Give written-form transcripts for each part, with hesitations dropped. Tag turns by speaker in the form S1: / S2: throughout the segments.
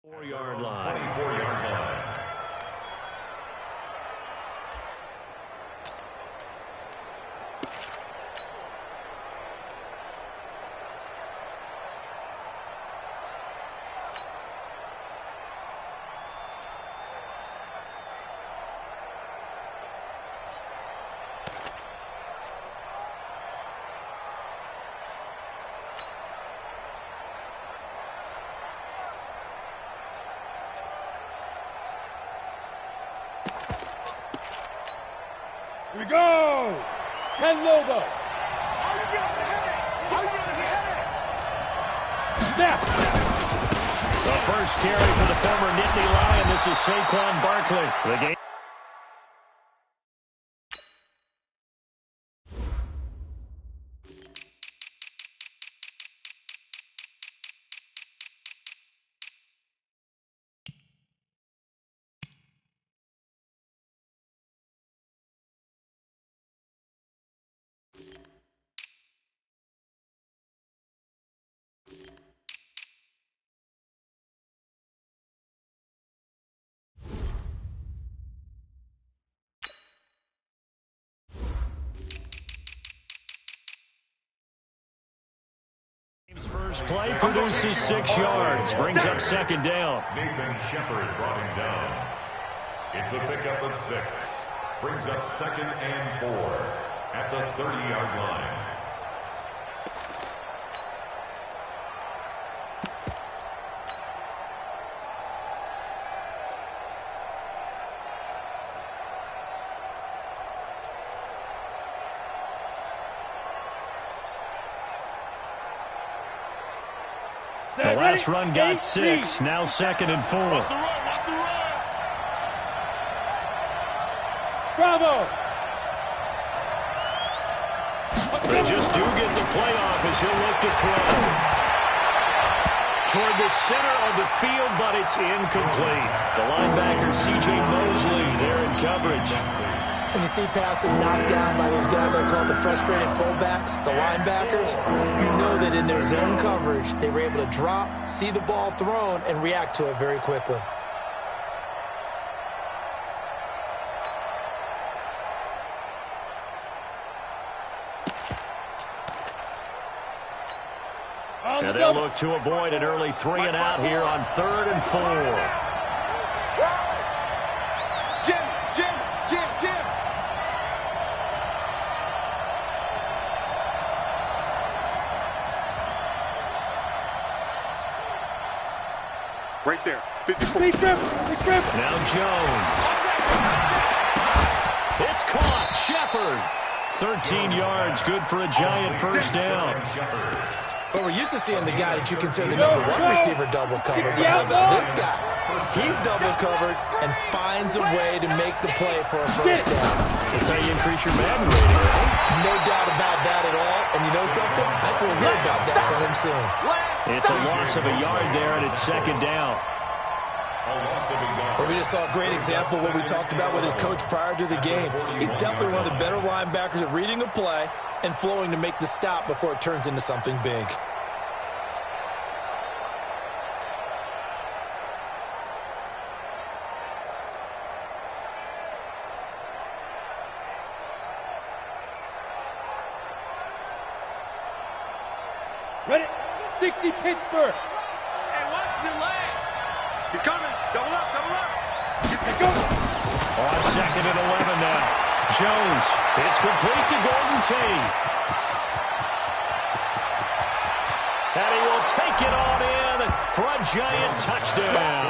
S1: 4-yard line.
S2: 24-yard line.
S3: Here we go! 10 Lobo.
S4: How you gonna hit it? How you gonna hit it?
S3: Snap!
S1: The first carry for the former Nittany Lion. This is Saquon Barkley. The game. First play produces 6 yards, brings up second down.
S2: Nathan Shepard brought him down. It's a pickup of 6. Brings up second and 4 at the 30-yard line.
S1: The last run got 6, now second and 4.
S4: Watch the run, watch the run.
S3: Bravo!
S1: They just do get the playoff as he'll look to throw. Toward the center of the field, but it's incomplete. The linebacker, C.J. Mosley, there in coverage.
S5: When you see passes knocked down by those guys I call the frustrated fullbacks, the linebackers, you know that in their zone coverage, they were able to drop, see the ball thrown, and react to it very quickly.
S1: And they'll look to avoid an early 3 and out here on 3rd and 4.
S4: Jim. Right there, 54.
S3: Big grip!
S1: Now Jones. It's caught. Shepard. 13 yards, good for a giant first down.
S5: But we're used to seeing the guy that you consider the number 1 receiver double covered. But how about this guy? He's double covered and finds a way to make the play for a first down.
S1: That's how you increase your Madden rating, right?
S5: No doubt about that at all. And you know something? I think we'll hear about that from him soon.
S1: It's a loss of a yard there, and it's second down.
S5: Well, we just saw a great example of what we talked about with his coach prior to the game. He's definitely one of the better linebackers at reading a play and flowing to make the stop before it turns into something big.
S3: Ready? 60 Pittsburgh!
S4: Hey, watch the leg. He's coming. Double up.
S3: Go!
S1: On second and 11 now. Jones. It's complete to Golden Tate. And he will take it on in for a giant touchdown.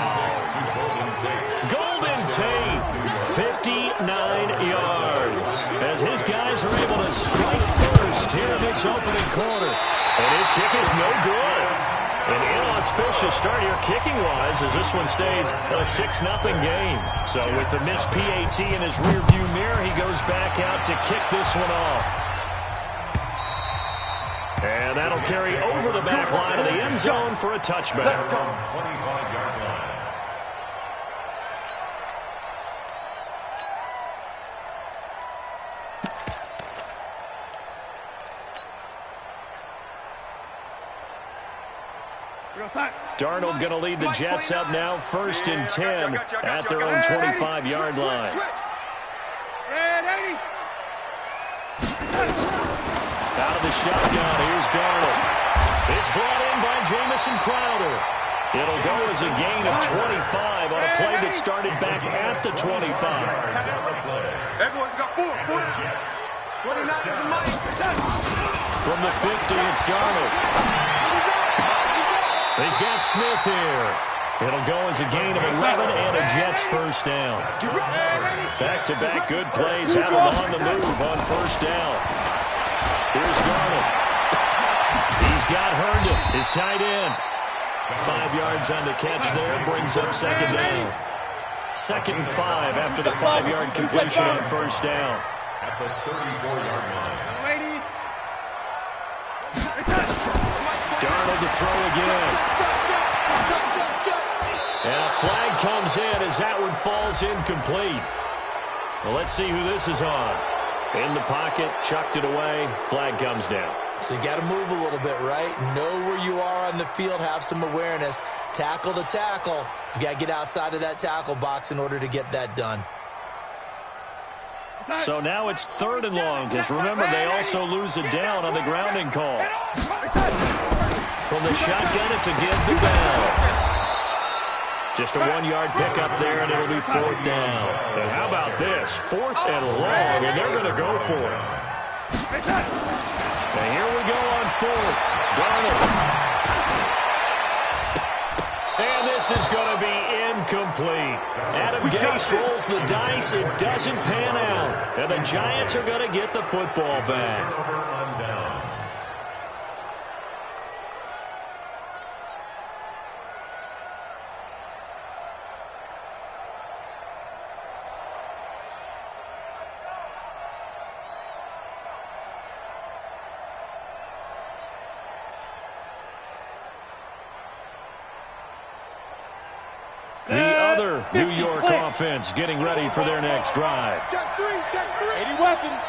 S1: Golden Tate, 59 yards. As his guys are able to strike first here in this opening quarter. And his kick is no good. An inauspicious start here kicking-wise as this one stays a 6-0 game. So with the missed PAT in his rearview mirror, he goes back out to kick this one off. And that'll carry over the back line of the end zone for a touchback.
S2: 25-yard line.
S1: Darnold going to lead the Jets up now, 1st and 10 at their own 25-yard line. Out of the shotgun, here's Darnold. It's brought in by Jamison Crowder. It'll go as a gain of 25 on a play that started back at the 25.
S4: Everyone's got 4. 29 is a mic.
S1: From the 50, it's Darnold. He's got Smith here. It'll go as a gain of 11 and a Jets first down. Back-to-back good plays have him on the move on first down. Here's Darnold. He's got Herndon, his tight end. 5 yards on the catch there, brings up second down. 2nd and 5 after the 5-yard completion on first down.
S2: At the 34-yard line.
S1: Darnold to throw again. And a flag comes in as that one falls incomplete. Well, let's see who this is on. In the pocket, chucked it away, flag comes down.
S5: So you got to move a little bit, right? Know where you are on the field, have some awareness. Tackle to tackle. You got to get outside of that tackle box in order to get that done.
S1: So now it's 3rd and long, because remember, they also lose a down on the grounding call. From the shotgun, it's a give the bell. Just a 1-yard pickup there, and it'll be 4th down. And how about this? 4th and long, and they're going to go for it. And here we go on 4th. Darnold. And this is going to be incomplete. Adam Gase rolls the dice. It doesn't pan out. And the Giants are going to get the football back. The other New York offense getting ready for their next drive.
S4: Check 3.
S3: 80 weapons.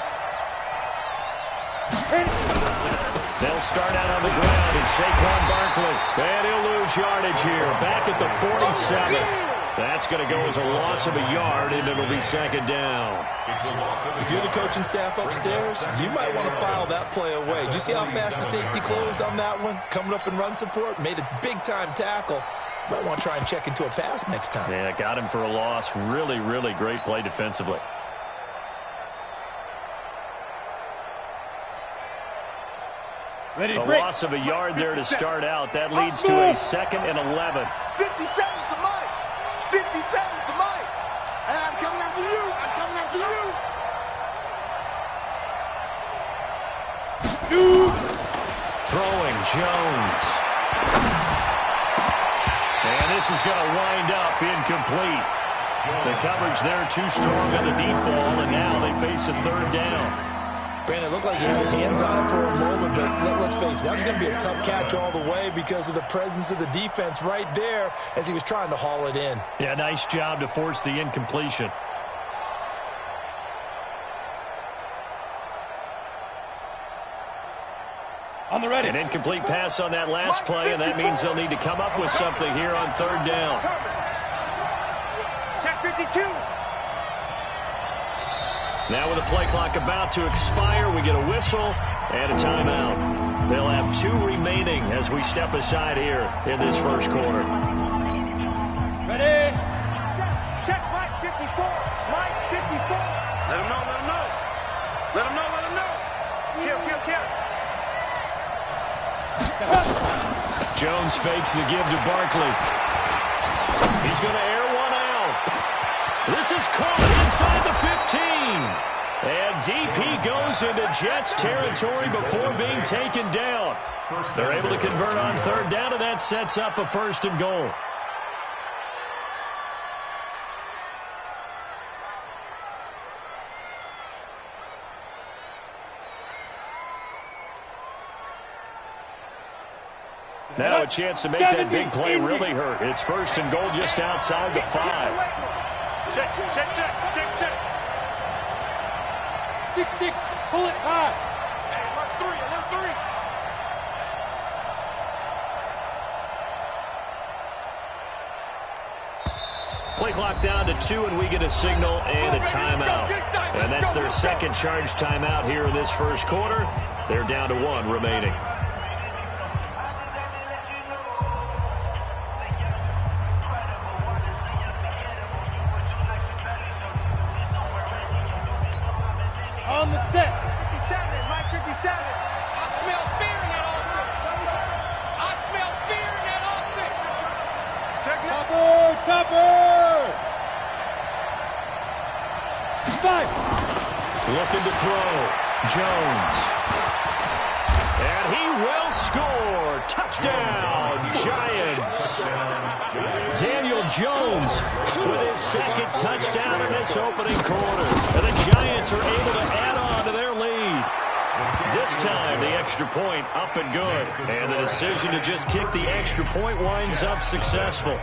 S1: They'll start out on the ground, and Saquon Barkley. And he'll lose yardage here. Back at the 47. That's going to go as a loss of a yard, and it'll be 2nd down.
S5: If you're the coaching staff upstairs, you might want to file that play away. Did you see how fast the safety closed on that one? Coming up in run support, made a big-time tackle. Might want to try and check into a pass next time.
S1: Yeah, got him for a loss. Really, really great play defensively.
S3: Ready to
S1: A
S3: break.
S1: loss of a yard there to start out. That leads to a 2nd and 11.
S4: 57's the mic. 57's the mic. And I'm coming after you. I'm coming after you.
S3: Shoot.
S1: Throwing Jones. And this is going to wind up incomplete. The coverage there too strong on the deep ball, and now they face a 3rd down.
S5: Brandon, it looked like he had his hands on it for a moment, but let's face it, that was going to be a tough catch all the way because of the presence of the defense right there as he was trying to haul it in.
S1: Yeah, nice job to force the incompletion.
S3: On the ready.
S1: An incomplete pass on that last play, and that means they'll need to come up with something here on 3rd down.
S4: Check 52.
S1: Now with the play clock about to expire, we get a whistle and a timeout. They'll have 2 remaining as we step aside here in this first quarter.
S3: Ready.
S4: Check right 54. Right 54. Let him know. Let him know. Kill.
S1: Jones fakes the give to Barkley. He's going to air one out. This is caught inside the 15. And DP goes into Jets territory before being taken down. They're able to convert on 3rd down, and that sets up a 1st and goal. Now a chance to make that big play really hurt. It's 1st and goal just outside the 5.
S3: Check. 6-6. Pull it high.
S4: Hey, alert 3.
S1: Play clock down to 2, and we get a signal and a timeout. And that's their second charge timeout here in this first quarter. They're down to 1 remaining.
S3: On the set.
S4: 57, Mike 57.
S3: I smell fear in that offense. I smell fear in that offense.
S4: Check it.
S3: Topper! Fight!
S1: Looking to throw. Jones. And he will score. Touchdown, Giants. Daniel Jones with his second touchdown in this opening quarter. And the Giants are able to add on to their lead. This time, the extra point up and good. And the decision to just kick the extra point winds up successful.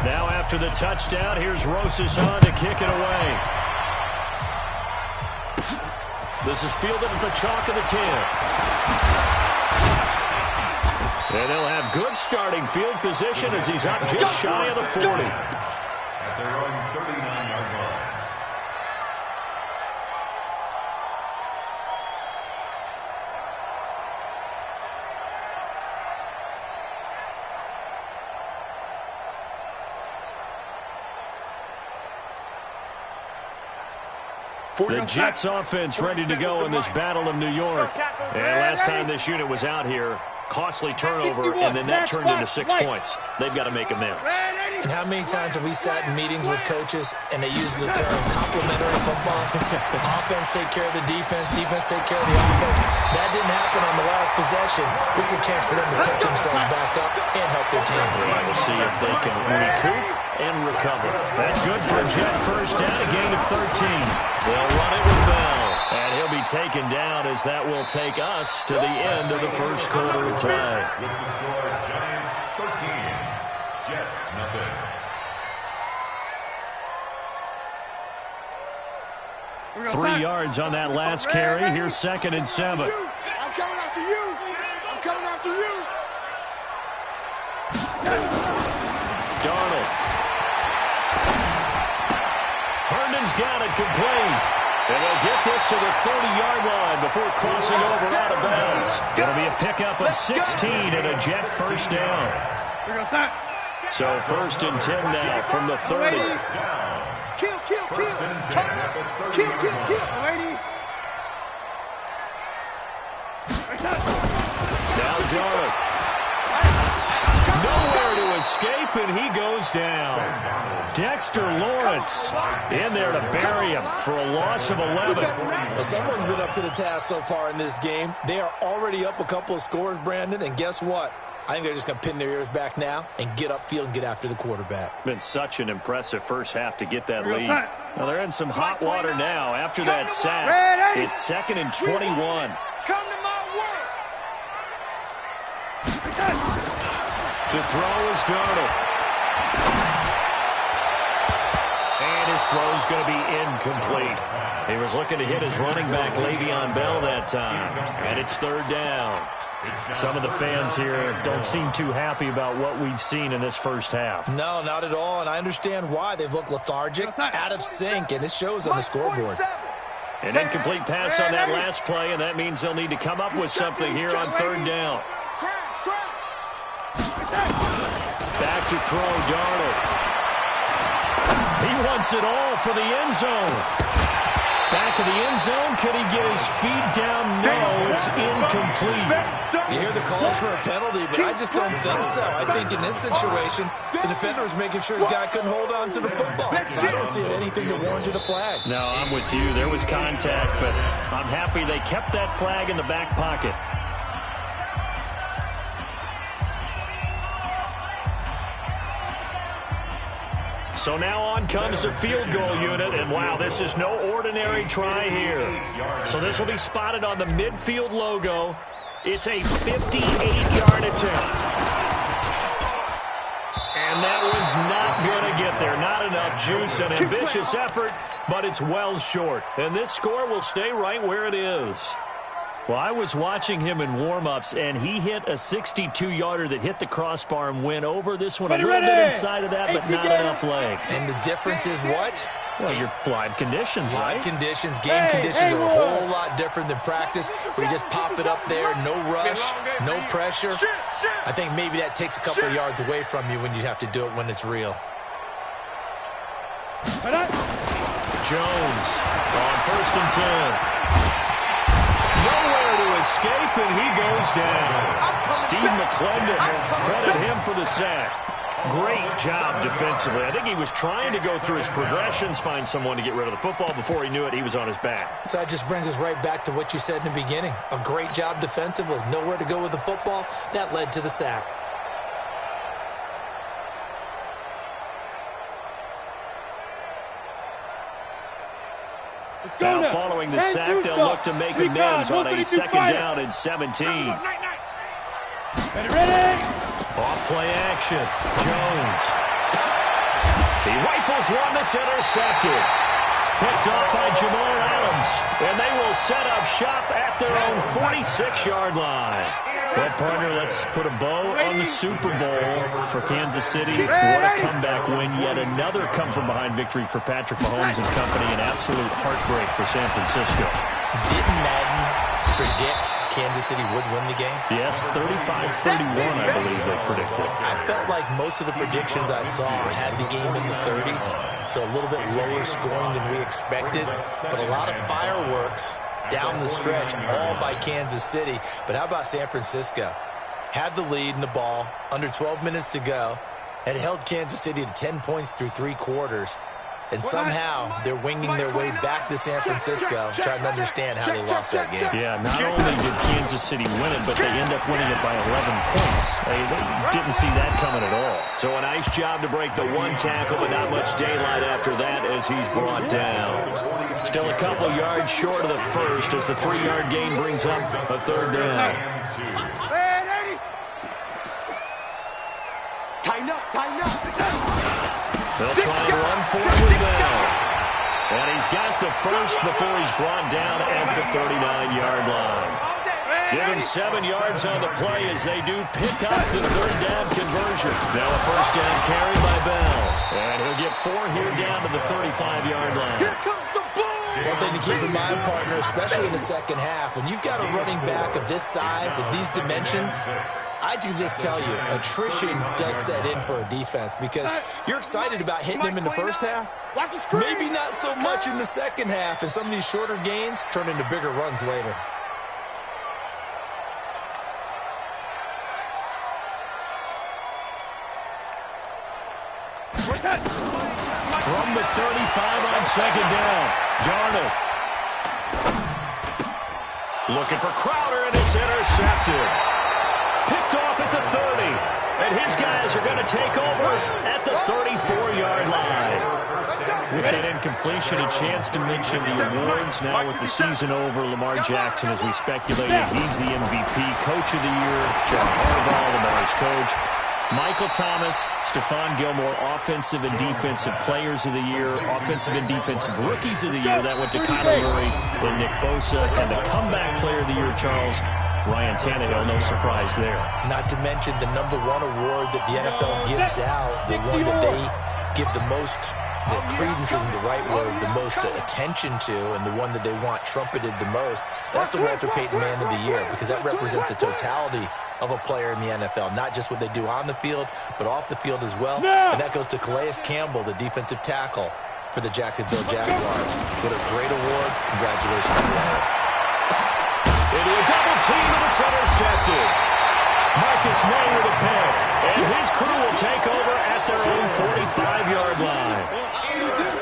S1: Now after the touchdown, here's Rosas on to kick it away. This is fielded at the chalk of the 10. And they'll have good starting field position as he's up just shy of the 40.
S2: At their own 39-yard line.
S1: The Jets offense ready to go in this Battle of New York. And last time this unit was out here, costly turnover, and then that turned into 6 points. They've got to make amends.
S5: And how many times have we sat in meetings with coaches and they use the term complementary football? Offense take care of the defense, defense take care of the offense. That didn't happen on the last possession. This is a chance for them to pick themselves back up and help their team.
S1: We'll see if they can recoup and recover. That's good for a Jet first down, a gain of 13. They'll run it with Bell, and he'll be taken down as that will take us to the end of the first quarter of play.
S2: With the score, Giants 13, Jets nothing.
S1: Three yards on that last carry. Here's 2nd and 7.
S4: I'm coming after you. I'm coming after you.
S1: Darnold. Herndon's got it complete. And they'll get this to the 30-yard line before crossing over out of bounds. It'll be a pickup of 16 and a Jet first down. So 1st and 10 now from the 30.
S4: Kill. Kill.
S1: Now Darnold. Nowhere to escape, and he goes down. Dexter Lawrence in there to bury him for a loss of 11.
S5: Well, someone's been up to the task so far in this game. They are already up a couple of scores, Brandon, and guess what? I think they're just going to pin their ears back now and get upfield and get after the quarterback.
S1: Been such an impressive first half to get that lead. Now they're in some hot water now after that sack. It's 2nd and 21.
S4: Come to my work.
S1: To throw is Darnold. And his throw's going to be incomplete. He was looking to hit his running back, Le'Veon Bell, that time. And it's 3rd down. Some of the fans here don't seem too happy about what we've seen in this first half.
S5: No, not at all, and I understand why. They've looked lethargic, out of sync, and it shows on the scoreboard.
S1: An incomplete pass on that last play, and that means they'll need to come up with something here on 3rd down. Back to throw, Darnold. He wants it all for the end zone. Back of the end zone. Could he get his feet down? No, it's incomplete.
S5: You hear the calls for a penalty, but I just don't think so. I think in this situation, the defender was making sure his guy couldn't hold on to the football. So I don't see anything to warrant a flag.
S1: No, I'm with you. There was contact, but I'm happy they kept that flag in the back pocket. So now on comes the field goal unit, and wow, this is no ordinary try here. So this will be spotted on the midfield logo. It's a 58-yard attempt. And that one's not going to get there. Not enough juice. An ambitious effort, but it's well short. And this score will stay right where it is. Well, I was watching him in warm-ups, and he hit a 62-yarder that hit the crossbar and went over. This one a little bit inside of that, but not enough leg.
S5: And the difference is what?
S1: Well, your live conditions, right?
S5: Live conditions, game conditions are a whole lot different than practice, where you just pop it up there, no rush, no pressure. I think maybe that takes a couple of yards away from you when you have to do it when it's real.
S1: Jones on 1st and 10. Nowhere to escape, and he goes down. Steve McClendon, credit him for the sack. Great job defensively. I think he was trying to go through his progressions, find someone to get rid of the football. Before he knew it, he was on his back.
S5: So that just brings us right back to what you said in the beginning. A great job defensively. Nowhere to go with the football. That led to the sack.
S1: Now following the sack, they'll look to make amends on a 2nd down and 17.
S4: Ready?
S1: Off play action. Jones. He rifles one that's intercepted. Picked off by Jamal Adams. And they will set up shop at their own 46-yard line. Well, partner, let's put a bow on the Super Bowl for Kansas City. What a comeback win. Yet another come-from-behind victory for Patrick Mahomes and company. An absolute heartbreak for San Francisco.
S5: Didn't Madden predict Kansas City would win the game?
S1: Yes, 35-31, I believe they predicted.
S5: I felt like most of the predictions I saw had the game in the 30s, so a little bit lower scoring than we expected, but a lot of fireworks down the stretch, all by Kansas City. But how about San Francisco? Had the lead in the ball, under 12 minutes to go, and held Kansas City to 10 points through 3 quarters. And somehow they're winging their way back to San Francisco, trying to understand how they lost that game.
S1: Yeah, not only did Kansas City win it, but they end up winning it by 11 points. They didn't see that coming at all. So a nice job to break the 1 tackle, but not much daylight after that as he's brought down. Still a couple yards short of the first as the 3-yard gain brings up a 3rd down.
S4: Tighten up, tighten up.
S1: They'll try and run for it with Bell. And he's got the first before he's brought down at the 39-yard line. Give him 7 yards on the play as they do pick up the 3rd down conversion. Now a 1st down carry by Bell. And he'll get 4 here down to the 35-yard line.
S4: Here comes the ball.
S5: One thing to keep in mind, partner, especially in the second half, when you've got a running back of this size, of these dimensions, I can just tell you, attrition does set in for a defense because you're excited about hitting him in the first half. Maybe not so much in the second half, and some of these shorter gains turn into bigger runs later.
S1: From the 35 on 2nd down, Darnold. Looking for Crowder, and it's intercepted. Picked off at the 30. And his guys are going to take over at the 34-yard line. With that incompletion, a chance to mention the awards. Now with the season over, Lamar Jackson, as we speculated, he's the MVP, Coach of the Year, John Harbaugh, Lamar's coach. Michael Thomas, Stephon Gilmore, Offensive and Defensive Players of the Year, Offensive and Defensive Rookies of the Year. That went to Kyler Murray and Nick Bosa. And the Comeback Player of the Year, Charles, Ryan Tannehill, no surprise there.
S5: Not to mention the #1 award that the NFL gives out, the one that they give the most, the credence isn't the right word, the most attention to, and the one that they want trumpeted the most. That's the Walter Payton Man of the Year, because that represents the totality of a player in the NFL, not just what they do on the field, but off the field as well. And that goes to Calais Campbell, the defensive tackle for the Jacksonville Jaguars. What a great award. Congratulations to us.
S1: Into a double team, and it's intercepted. Marcus May with a pick, and his crew will take over at their own 45-yard line.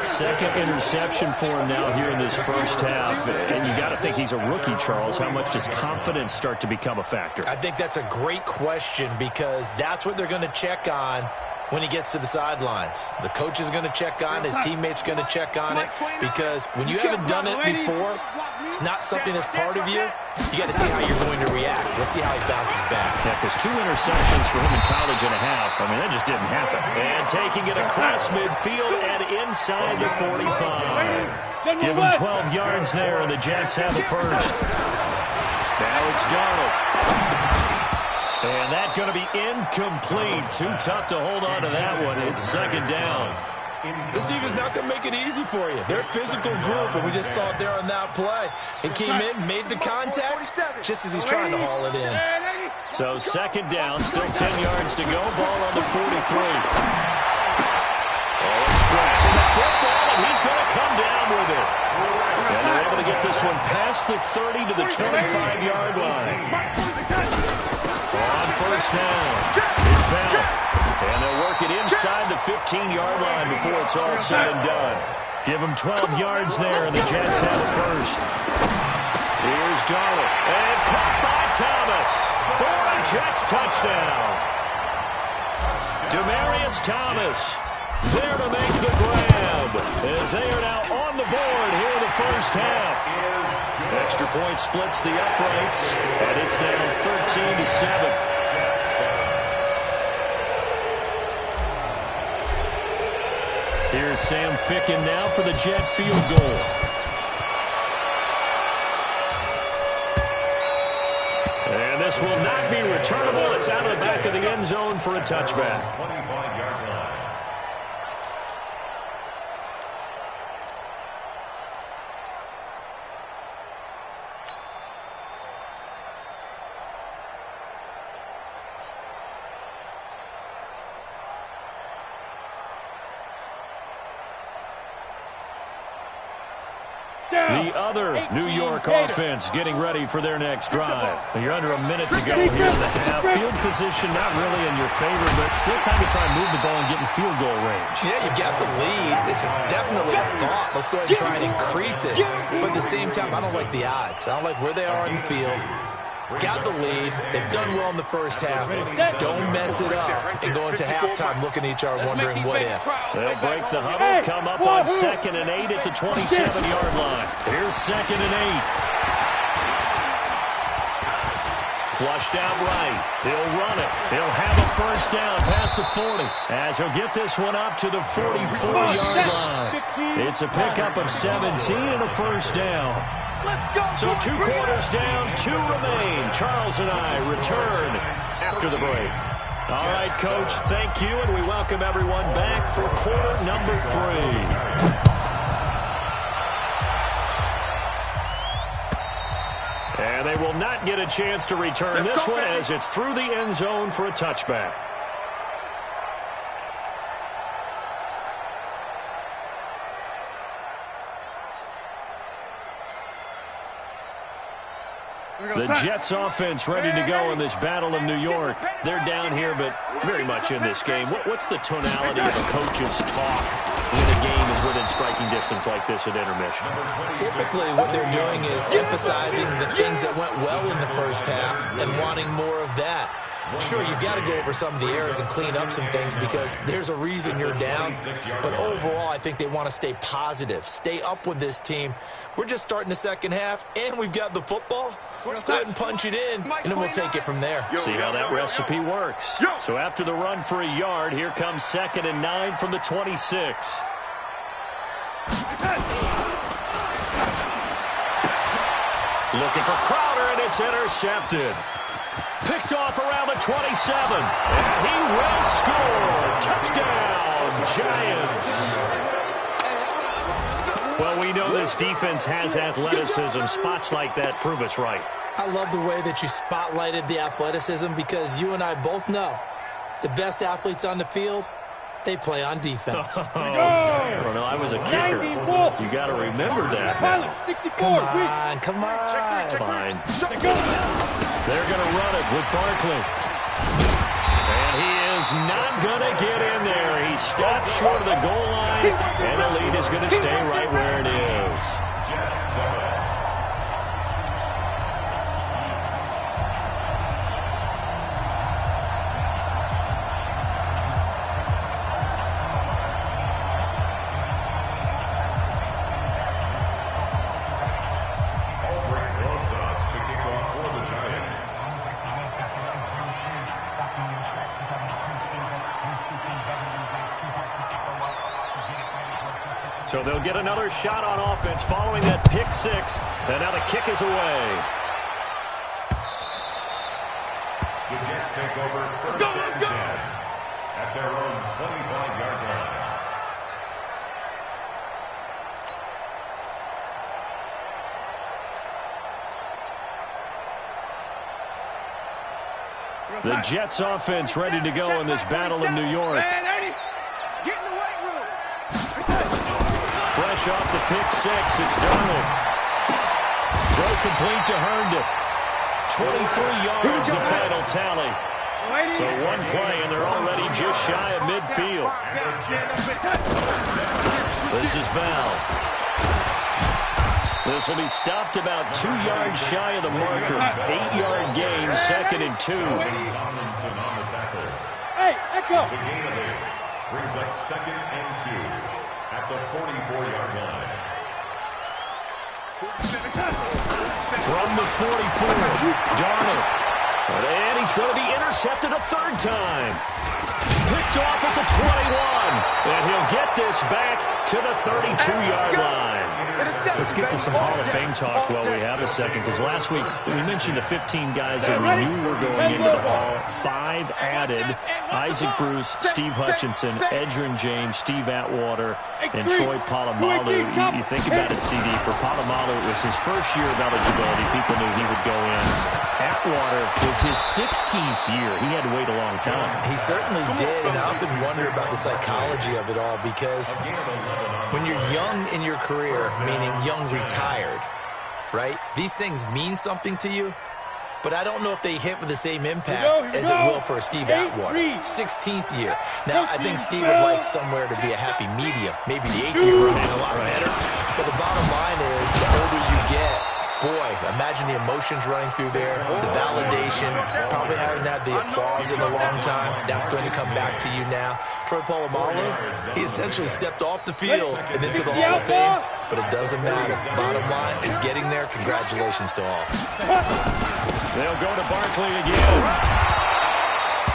S1: 2nd interception for him now here in this first half. And you got to think he's a rookie, Charles. How much does confidence start to become a factor?
S5: I think that's a great question because that's what they're going to check on when he gets to the sidelines. The coach is going to check on, his teammates are going to check on it, because when you haven't done it before, it's not something that's part of you. You got to see how you're going to react. Let's see how he bounces back.
S1: Yeah, because 2 interceptions for him in college and a half. I mean, that just didn't happen. And taking it across midfield and inside the 45. Give him 12 yards there, and the Jets have the first. Now it's Darnold. And that's going to be incomplete. Too tough to hold on to that one. It's second down.
S5: This defense is not going to make it easy for you. They're a physical group, and we just saw it there on that play. He came in, made the contact, just as he's trying to haul it in.
S1: So second down, still 10 yards to go. Ball on the 43. Oh, scrapping the football, and he's going to come down with it. And they're able to get this one past the 30 to the 25-yard line. On first down, it's Bell. And they'll work it inside the 15-yard line before it's all said and done. Give them 12 yards there, and the Jets have it first. Here's Darnold. And caught by Thomas for a Jets touchdown. Demaryius Thomas there to make the grab, as they are now on the board here in the first half. Extra point splits the uprights, and it's now 13-7. Here's Sam Ficken now for the Jet field goal. And this will not be returnable. It's out of the back of the end zone for a touchback.
S2: 25-yard line.
S1: The other New York offense getting ready for their next drive. You're under a minute to go here in the half. Field position not really in your favor, but still time to try and move the ball and get in field goal range.
S5: Yeah, you got the lead. It's definitely a thought. Let's go ahead and try and increase it. But at the same time, I don't like the odds. I don't like where they are in the field. Got the lead. They've done well in the first half. Don't mess it up and go into halftime looking at each other wondering what if.
S1: They'll break the huddle, come up on 2nd and 8 at the 27-yard line. Here's 2nd and 8. Flushed out right. He'll run it. He'll have a first down past the 40 as he'll get this one up to the 44-yard line. It's a pickup of 17 and a first down. So 2 quarters down, 2 remain. Charles and I return after the break. All right, Coach, thank you, and we welcome everyone back for quarter number 3. And they will not get a chance to return this one as it's through the end zone for a touchback. The Jets offense ready to go in this battle of New York. They're down here, but very much in this game. What's the tonality of a coach's talk when a game is within striking distance like this at intermission?
S5: Typically, what they're doing is emphasizing the things that went well in the first half and wanting more of that. Sure, you've got to go over some of the errors and clean up some things because there's a reason you're down. But overall, I think they want to stay positive, stay up with this team. We're just starting the second half, and we've got the football. Let's go ahead and punch it in, and then we'll take it from there.
S1: See how that recipe works. So after the run for a yard, here comes 2nd and 9 from the 26. Looking for Crowder, and it's intercepted. Picked off around the 27. And he will score. Touchdown, Giants. Well, we know this defense has athleticism. Spots like that prove us right.
S5: I love the way that you spotlighted the athleticism because you and I both know the best athletes on the field, they play on defense.
S1: I don't know. I was a kicker. You got to remember that.
S5: Come on.
S1: Fine. They're going to run it with Barkley. And he is not going to get in there. He stopped short of the goal line, and the lead is going to stay right where it is. So they'll get another shot on offense following that pick six. And now the kick is away.
S2: The Jets take over first and 10 at their own 25-yard line.
S1: The Jets offense ready to go in this battle in New York.
S4: Get in the weight room.
S1: Fresh off the pick six, it's Darnold. Throw complete to Herndon. 23 yards the final tally. So one play, and they're already just shy of midfield. This is Bell. This will be stopped about 2 yards shy of the marker. 8-yard gain, second and 2.
S2: Tomlinson on the tackle.
S3: Hey, Echo.
S2: It's a gain of 8. Brings up second and 2 at the 44-yard line.
S1: From the 44, Darnold. And he's going to be intercepted a third time. Picked off at the 21. And he'll get this back to the 32-yard line. Let's get to some Hall of Fame talk while we have a second, because last week we mentioned the 15 guys that we knew were going into the Hall. 5 added: Isaac Bruce, Steve Hutchinson, Edgerrin James, Steve Atwater, and Troy Polamalu. You think about it, CD, for Polamalu, it was his first year of eligibility. People knew he would go in. Atwater was his 16th year. He had to wait a long time.
S5: He certainly did, and I often wonder about the psychology of it all, because when you're young in your career, meaning young retired, right, these things mean something to you, but I don't know if they hit with the same impact as it will for Steve Atwater. 16th year. Now, I think Steve would like somewhere to be a happy medium. Maybe the 8th year would be a lot better. But the bottom line is, the older you get, boy, imagine the emotions running through there, the validation, probably haven't had the applause in a long time. That's going to come back to you now. Troy Polamalu, he essentially stepped off the field and into the Hall of Fame, but it doesn't matter. Bottom line is getting there. Congratulations to all.
S1: They'll go to Barkley again.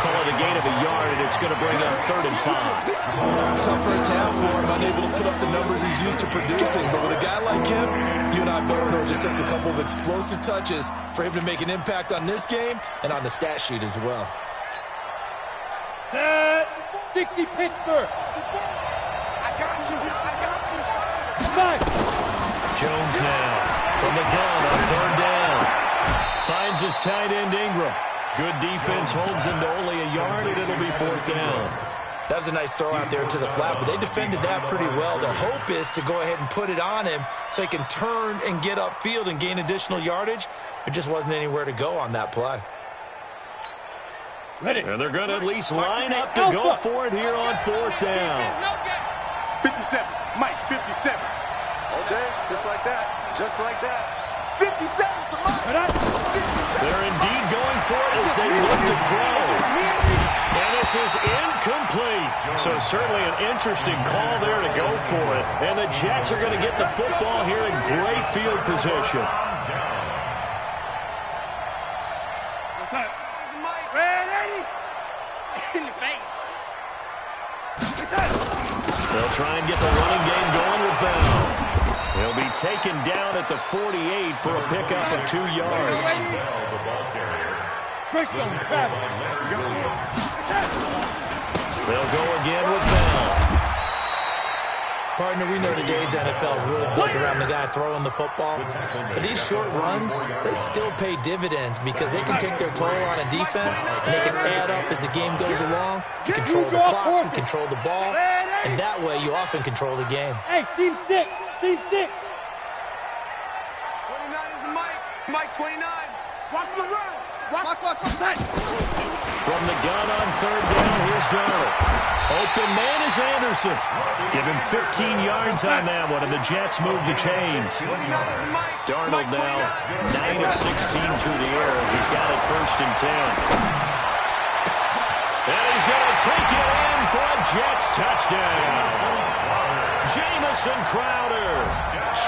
S1: Call it a gain of a yard, and it's going to bring up 3rd and 5.
S5: Tough first half for him, unable to put up the numbers he's used to producing. But with a guy like him, you and I both know it just takes a couple of explosive touches for him to make an impact on this game and on the stat sheet as well.
S3: Set. 60 Pittsburgh. I got you. Nice.
S1: Jones now from the gun on 3rd down. Finds his tight end Ingram. Good defense holds him to only a yard, and it'll be 4th down.
S5: That was a nice throw out there to the flat, but they defended that pretty well. The hope is to go ahead and put it on him so he can turn and get upfield and gain additional yardage. There just wasn't anywhere to go on that play.
S1: And they're going to at least line up to go for it here on 4th down.
S4: 57. Mike, 57. Okay, just like that. Just like that. 57 for Mike.
S1: They're indeed going for it as they look to throw. And this is incomplete. So certainly an interesting call there to go for it. And the Jets are going to get the football here in great field position.
S4: What's up? Mike. Ready? In the face.
S1: They'll try and get the running game going with Bell. He'll be taken down at the 48 for a pickup of 2 yards. They'll go again with Bell.
S5: Partner, we know today's NFL is really built around the guy throwing the football. But these short runs, they still pay dividends because they can take their toll on a defense, and they can add up as the game goes along. You control the clock, you control the ball, and that way you often control the game.
S3: Hey, team 6. Team 6.
S4: 29 is Mike. Mike, 29. Watch the run. Watch.
S1: From the gun on 3rd down, here's Darnold. Open man is Anderson. Give him 15 yards on that one, and the Jets move the chains. Darnold now 9 of 16 through the air as he's got it 1st and 10. And he's going to take it in for a Jets touchdown. Jamison Crowder,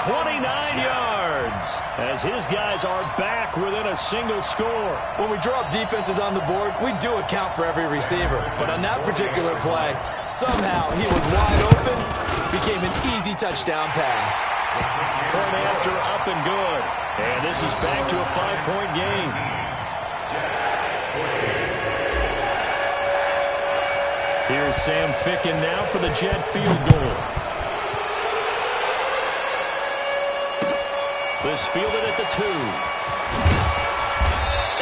S1: 29 yards, as his guys are back within a single score.
S5: When we draw up defenses on the board, we do account for every receiver. But on that particular play, somehow he was wide open, became an easy touchdown pass.
S1: Point after up and good. And this is back to a 5-point game. Here's Sam Ficken now for the Jet field goal. This fielded at the 2.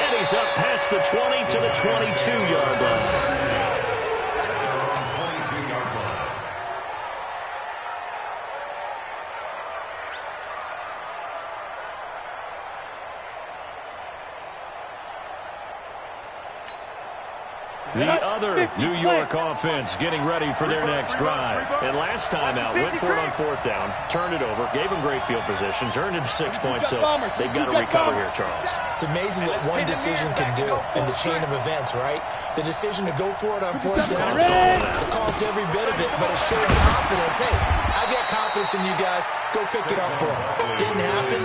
S1: And he's up past the 20 to the 22-yard line. The other New York offense getting ready for their next drive. And last time out, went for it on 4th down, turned it over, gave them great field position, turned it to 6 points, so they've got to recover here, Charles.
S5: It's amazing what one decision can do in the chain of events, right? The decision to go for it on 4th down, it caused every bit of it, but it showed confidence. Hey, I've got confidence in you guys. Go pick it up for them. Didn't happen.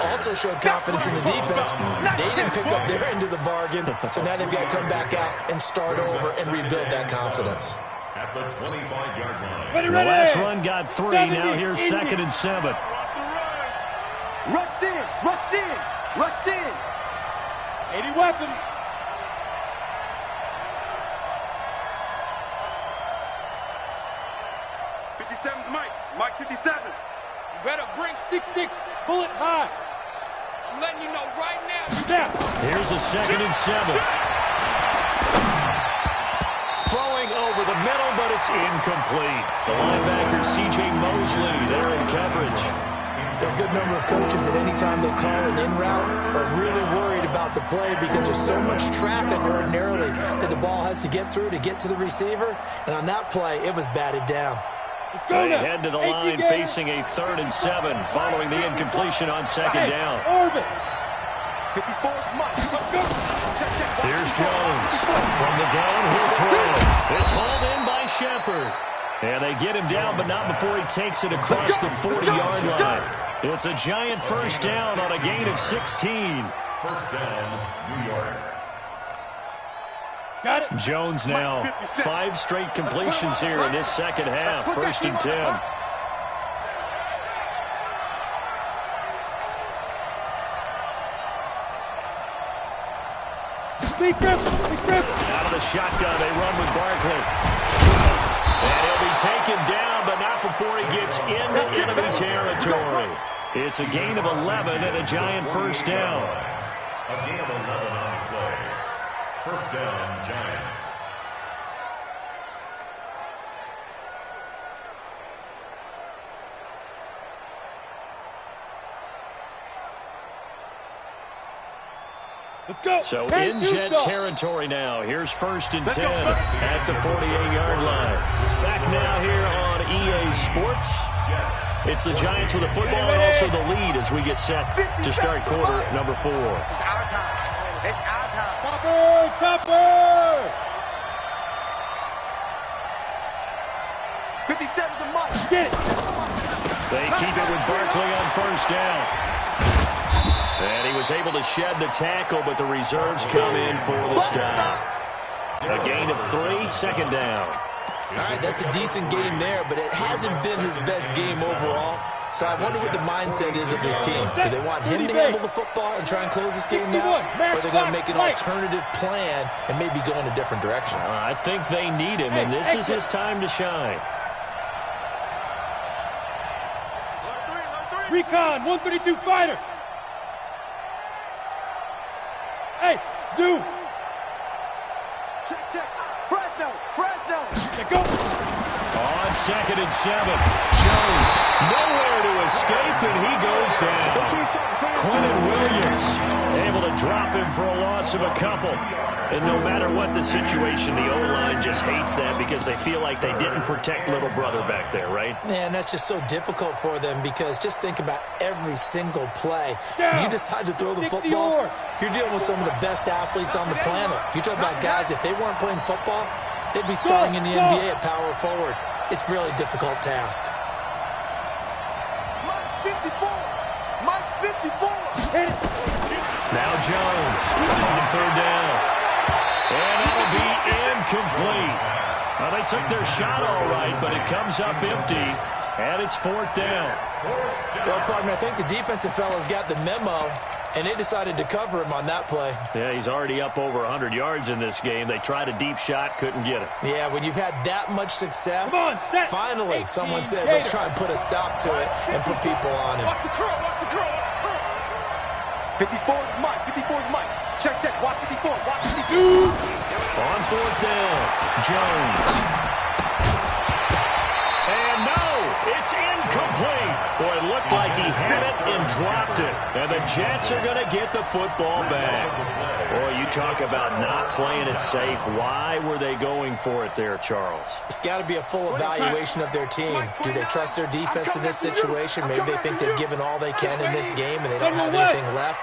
S5: Also showed confidence in the defense. They didn't pick up their end of the bargain, so now they've got to come back out and start over and rebuild that confidence.
S2: At the 25-yard line.
S1: The last run got 3. Now here's 2nd and 7.
S4: Rush in, rush in, rush in.
S3: 80 weapon.
S4: Mike 57.
S3: You better bring 6'6", bullet high. I'm letting you know right now.
S1: Here's a 2nd and 7. Throwing over the middle, but it's incomplete. The linebacker, C.J. Mosley, there in coverage.
S5: There are a good number of coaches that any time they call an in route are really worried about the play because there's so much traffic ordinarily that the ball has to get through to get to the receiver. And on that play, it was batted down.
S1: They head to the line facing a 3rd and 7 following the incompletion on 2nd down. Here's Jones. From the gun, he'll throw. It's hauled in by Shepard. And they get him down, but not before he takes it across the 40-yard line. It's a giant 1st down on a gain of 16.
S2: 1st down, New York.
S3: Got it.
S1: Jones now 5 straight completions here in this 2nd half. 1st and 10. Out of the shotgun, they run with Barkley. And he'll be taken down, but not before he gets into enemy territory. It's a gain of 11 and a giant 1st down.
S2: A gain of 11 on the play. 1st down, Giants.
S3: Let's go.
S1: So in Jet territory now. Here's 1st and 10 at the 48-yard line. Back now here on EA Sports. It's the Giants with the football and also the lead as we get set to start quarter number 4.
S4: It's our time. It's our time.
S3: Chopper!
S4: 57 to Mike.
S3: Get it.
S1: They keep it with Barkley on 1st down. And he was able to shed the tackle, but the reserves come in for the stop. A gain of 3, 2nd down.
S5: All right, that's a decent game there, but it hasn't been his best game overall. So I wonder what the mindset is of his team. Do they want him to handle the football and try and close this game out? Or are they going to make an alternative plan and maybe go in a different direction?
S1: I think they need him, and this is his time to shine.
S3: Recon, 132 fighter. Hey, Zoo.
S4: Check. Fresno.
S3: Check go.
S1: On 2nd and 7. Jones nowhere to escape, and he goes down. Quentin Williams able to drop him for a loss of a couple. And no matter what the situation, the O-line just hates that because they feel like they didn't protect little brother back there, right?
S5: Man, that's just so difficult for them because just think about every single play. When you decide to throw the football, you're dealing with some of the best athletes on the planet. You talk about guys, if they weren't playing football, they'd be starting in the NBA at power forward. It's a really difficult task.
S4: Mike 54. Mike 54.
S1: Now Jones on third down. And that'll be incomplete. Well, they took their shot all right, but it comes up empty, and it's fourth down.
S5: Well, partner, I think the defensive fellas got the memo, and they decided to cover him on that play.
S1: Yeah, he's already up over 100 yards in this game. They tried a deep shot, couldn't get it.
S5: Yeah, when you've had that much success, finally someone said, let's try and put a stop to it and put people on him.
S4: Watch the curl, watch the curl, watch the curl. 54 is Mike, 54 is Mike. Check, check, watch 54, watch 52.
S1: On fourth down, Jones. And no, it's incomplete. Boy, it looked like he had it and dropped it. And the Jets are going to get the football back. Boy, you talk about not playing it safe. Why were they going for it there, Charles?
S5: It's got to be a full evaluation of their team. Do they trust their defense in this situation? Maybe they think they've given all they can in this game and they don't have anything left.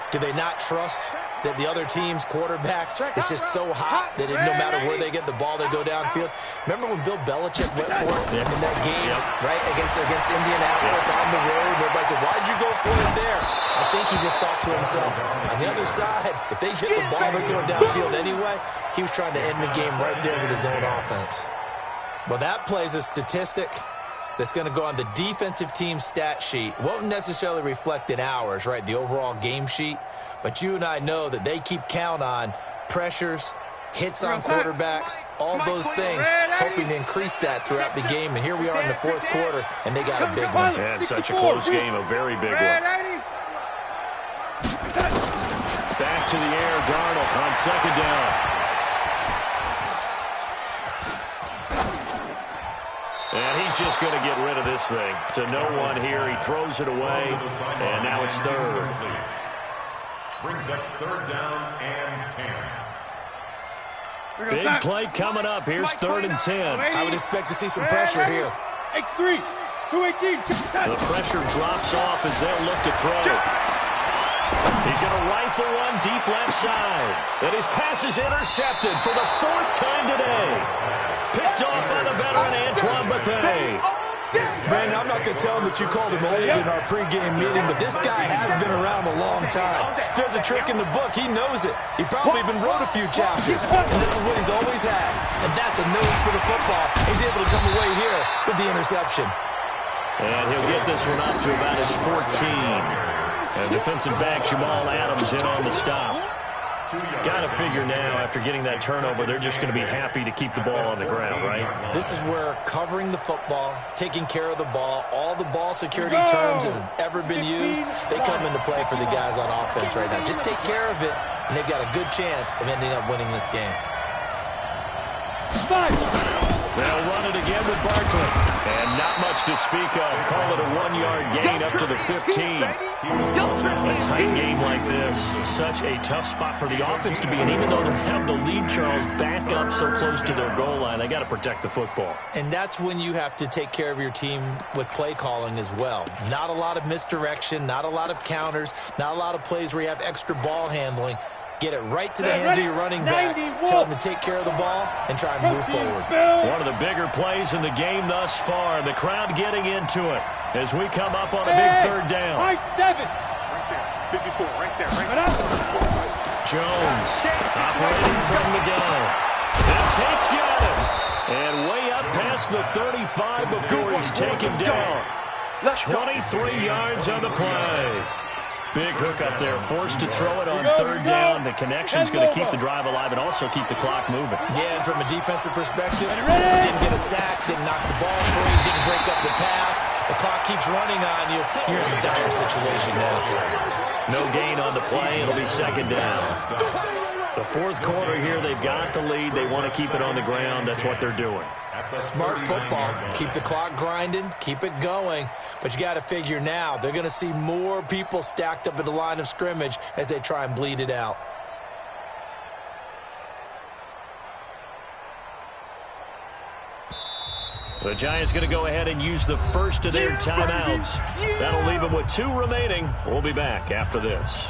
S5: Do they not trust that the other team's quarterback is just so hot that no matter where they get the ball, they go downfield? Remember when Bill Belichick went for it in that game, right, against Indianapolis on the road? And everybody said, why'd you go for it there? I think he just thought to himself, on the other side, if they get the ball, they're going downfield anyway. He was trying to end the game right there with his own offense. Well, that plays a statistic that's going to go on the defensive team stat sheet. Won't necessarily reflect in ours, right, the overall game sheet. But you and I know that they keep count on pressures, hits on quarterbacks, all those things, hoping to increase that throughout the game. And here we are in the fourth quarter, and they got a big one.
S1: Yeah, it's such a close game, a very big one. Back to the air, Darnold on second down. And he's just going to get rid of this thing. To no one here. He throws it away, and now it's third.
S2: Brings up third down and 10.
S1: Big play coming up. Here's third and 10.
S5: I would expect to see some pressure here.
S4: X3, 218.
S1: The pressure drops off as they'll look to throw. He's going to rifle one deep left side. And his pass is intercepted for the fourth time today. Picked off by the veteran Antoine Bethea.
S5: Brandon, I'm not going to tell him that you called him old in our pregame meeting, but this guy has been around a long time. If there's a trick in the book, he knows it. He probably even wrote a few chapters. And this is what he's always had. And that's a nose for the football. He's able to come away here with the interception.
S1: And he'll get this one up to about his 14. And defensive back Jamal Adams in on the stop. Got to figure now, after getting that turnover, they're just going to be happy to keep the ball on the ground, right?
S5: This is where covering the football, taking care of the ball, all the ball security terms that have ever been used, they come into play for the guys on offense right now. Just take care of it, and they've got a good chance of ending up winning this game.
S1: They'll run it again with Barkley. And not much to speak of. Call it a 1-yard gain up to the 15. A tight game like this, such a tough spot for the offense to be in. Even though they have the lead, Charles, back up so close to their goal line, they got to protect the football.
S5: And that's when you have to take care of your team with play calling as well. Not a lot of misdirection, not a lot of counters, not a lot of plays where you have extra ball handling. Get it right to the hands of your running back. Tell them to take care of the ball and try and move forward.
S1: One of the bigger plays in the game thus far. The crowd getting into it as we come up on a big third down.
S4: Right there. 54, right there.
S1: Jones operating from the gun. And Tate's got it. And way up past the 35 before he's taken down. 23 yards on the play. Big hook up there, forced to throw it on third down. The connection's going to keep the drive alive and also keep the clock moving.
S5: Yeah, and from a defensive perspective, didn't get a sack, didn't knock the ball free, didn't break up the pass. The clock keeps running on you. You're in a dire situation now.
S1: No gain on the play. It'll be second down. The fourth quarter here, they've got the lead. They want to keep it on the ground. That's what they're doing.
S5: Smart football. Keep the clock grinding. Keep it going. But you got to figure now, they're going to see more people stacked up at the line of scrimmage as they try and bleed it out.
S1: The Giants going to go ahead and use the first of their timeouts. That'll leave them with 2 remaining. We'll be back after this.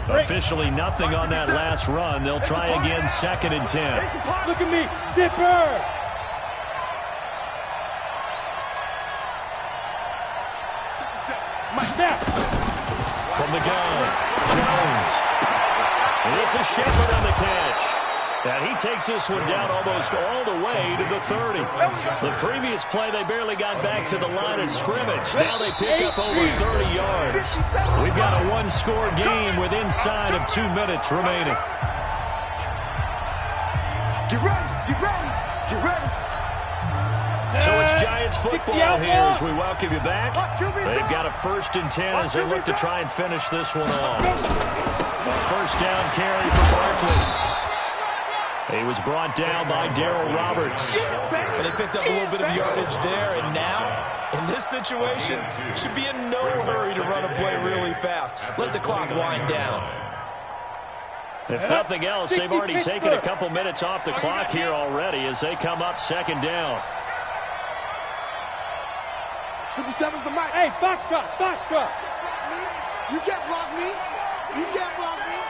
S1: Officially nothing on that last run. They'll try again, 2nd and 10.
S4: Look at me, zipper.
S1: From the gun, Jones. And this is Shepard on the catch. And he takes this one down almost all the way to the 30. The previous play, they barely got back to the line of scrimmage. Now they pick up over 30 yards. We've got a one-score game with inside of 2 minutes remaining.
S4: Get ready, get ready, get ready.
S1: So it's Giants football here as we welcome you back. They've got a 1st and 10 as they look to try and finish this one off. A first down carry for Barkley. He was brought down by Darryl Roberts.
S5: And they picked up a little bit of yardage there, and now, in this situation, should be in no hurry to run a play really fast. Let the clock wind down.
S1: If nothing else, they've already taken a couple minutes off the clock here already as they come up 2nd down.
S4: 57's the mic. Hey, Foxtrot, Foxtrot. You can't block me. You can't block me.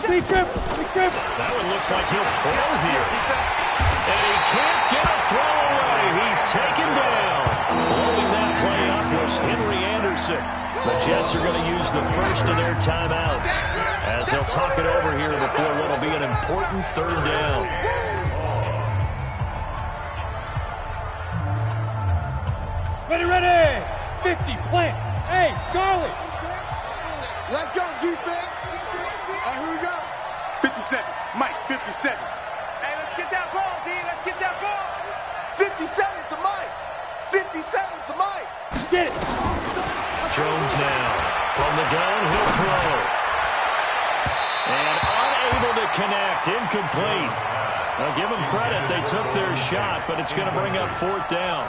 S4: Big grip.
S1: That one looks like he'll throw here. And he can't get a throw away. He's taken down. Blowing that play up was Henry Anderson. The Jets are going to use the first of their timeouts as they'll talk it over here before what will be an important 3rd down.
S4: Ready. 50, plant. Hey, Charlie. Let's go, defense. All right, here we go. 57, Mike, 57. Hey, let's get that ball, D. Let's get that ball. 57's the Mike. 57's the Mike. Get it.
S1: Jones now. From the gun, he'll throw. And unable to connect. Incomplete. Now give them credit. They took their shot, but it's going to bring up 4th down.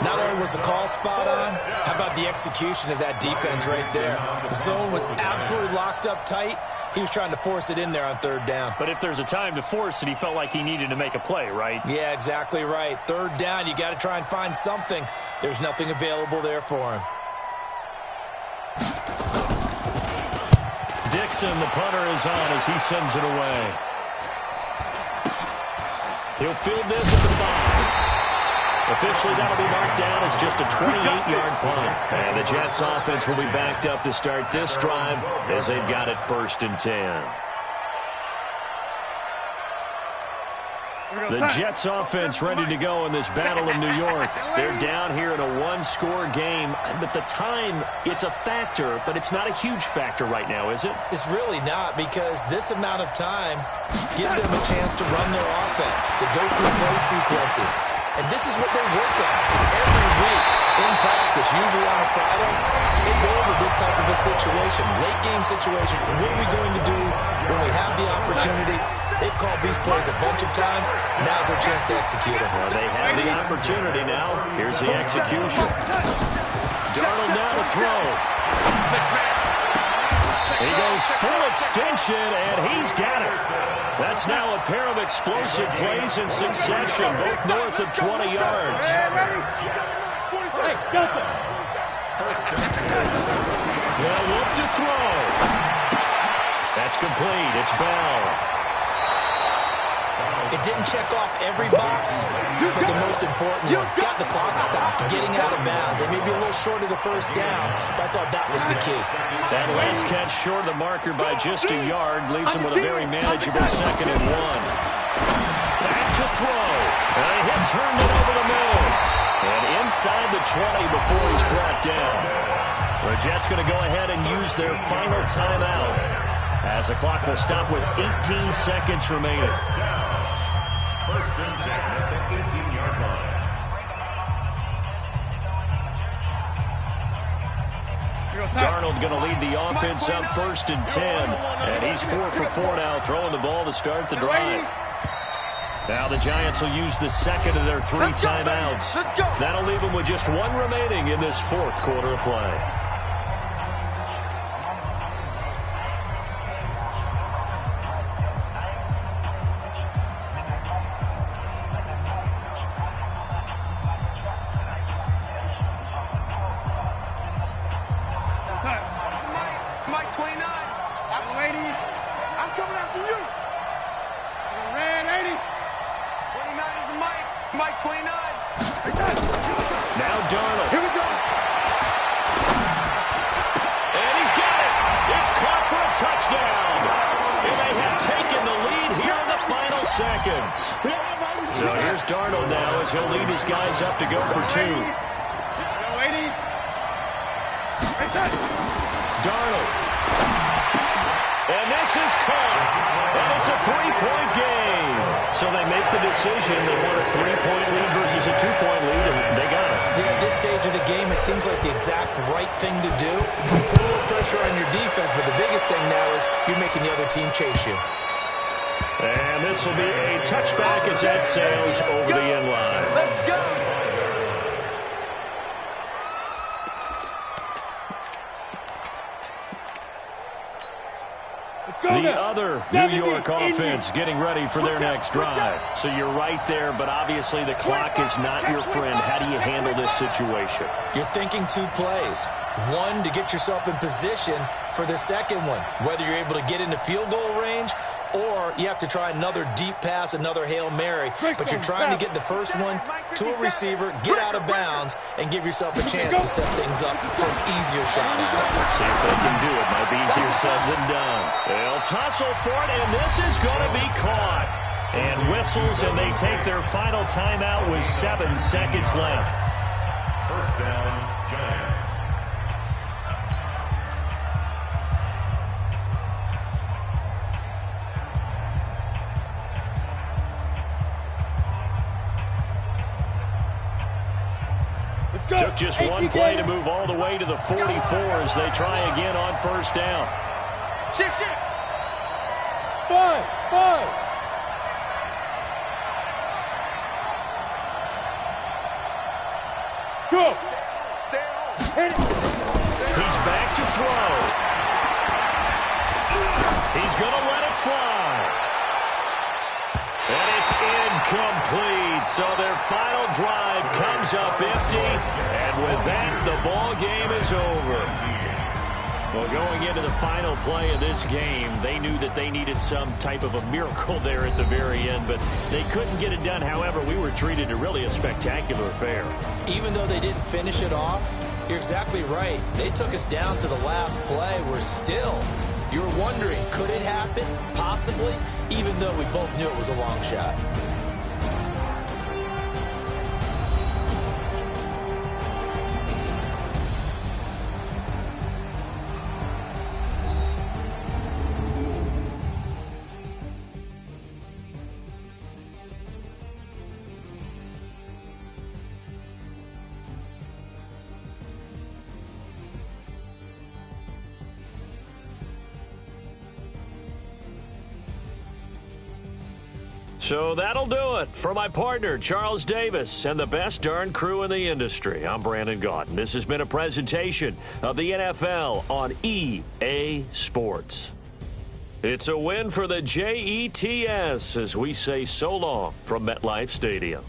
S5: Not only was the call spot on, how about the execution of that defense right there? The zone was absolutely locked up tight. He was trying to force it in there on 3rd down.
S1: But if there's a time to force it, he felt like he needed to make a play, right?
S5: Yeah, exactly right. 3rd down, you got to try and find something. There's nothing available there for him.
S1: Dixon, the punter, is on as he sends it away. He'll field this at the 5. Officially, that'll be marked down as just a 28-yard punt. And the Jets offense will be backed up to start this drive as they've got it 1st and 10. The Jets offense ready to go in this battle in New York. They're down here in a one-score game. But the time, it's a factor, but it's not a huge factor right now, is it?
S5: It's really not, because this amount of time gives them a chance to run their offense, to go through play sequences. And this is what they work on every week in practice, usually on a Friday. They go over this type of a situation, late-game situation. What are we going to do when we have the opportunity? They've called these plays a bunch of times. Now's their chance to execute them.
S1: Well, they have the opportunity now. Here's the execution. Darnold now to throw. He goes full extension, and he's got it. That's now a pair of explosive plays in succession, both north of 20 yards.
S4: Hey, Delta.
S1: They'll look to throw. That's complete. It's Bell.
S5: It didn't check off every box, but the most important one, got the clock stopped, getting out of bounds. They may be a little short of the 1st down, but I thought that was the key.
S1: That last catch short of the marker by just a yard leaves him with a very manageable 2nd and 1. Back to throw. And he's turned it over the middle. And inside the 20 before he's brought down. The Jets going to go ahead and use their final timeout as the clock will stop with 18 seconds remaining.
S2: 1st and 10 at the 18-yard line.
S1: Darnold going to lead the offense up 1st and 10. And he's 4 for 4 now, throwing the ball to start the drive. Now the Giants will use the 2nd of their 3 timeouts. That'll leave them with just 1 remaining in this 4th quarter of play.
S4: Mike 29. I'm waiting. I'm coming after you. Red 80. 29 is the Mike. Mike 29.
S1: Now Darnold.
S4: Here we go.
S1: And he's got it. It's caught for a touchdown. And they have taken the lead here in the final seconds. So here's Darnold now as he'll lead his guys up to go for two. Darnold. And this is caught. And it's a three-point game. So they make the decision. They want a three-point lead versus a two-point lead, and they got it.
S5: Yeah, at this stage of the game, it seems like the exact right thing to do. Put a little pressure on your defense, but the biggest thing now is you're making the other team chase you.
S1: And this will be a touchback as that sails over the end line.
S4: Let's go.
S1: The other New York offense getting ready for their next drive. So you're right there, but obviously the clock is not your friend. How do you handle this situation?
S5: You're thinking two plays. One, to get yourself in position for the second one, whether you're able to get into field goal range or you have to try another deep pass, another Hail Mary, but you're trying to get the first one to a receiver, get out of bounds, and give yourself a chance to set things up for an easier shot out.
S1: Let's see if they can do it. Might be easier said than done. They'll tussle for it, and this is going to be caught. And whistles, and they take their final timeout with 7 seconds left.
S2: First down, Giants.
S1: Took just one play to move all the way to the 44 as they try again on first down.
S4: Shift.
S3: 5. Go.
S4: Stay home.
S3: Hit it.
S1: He's back to throw. He's going to let it fly. And it's incomplete. So their final drive comes up empty. And with that, the ball game is over. Well, going into the final play of this game, they knew that they needed some type of a miracle there at the very end, but they couldn't get it done. However, we were treated to really a spectacular affair.
S5: Even though they didn't finish it off, you're exactly right. They took us down to the last play. We're still, you were wondering, could it happen? Possibly, even though we both knew it was a long shot.
S1: So that'll do it for my partner, Charles Davis, and the best darn crew in the industry. I'm Brandon Gaudin. This has been a presentation of the NFL on EA Sports. It's a win for the Jets as we say so long from MetLife Stadium.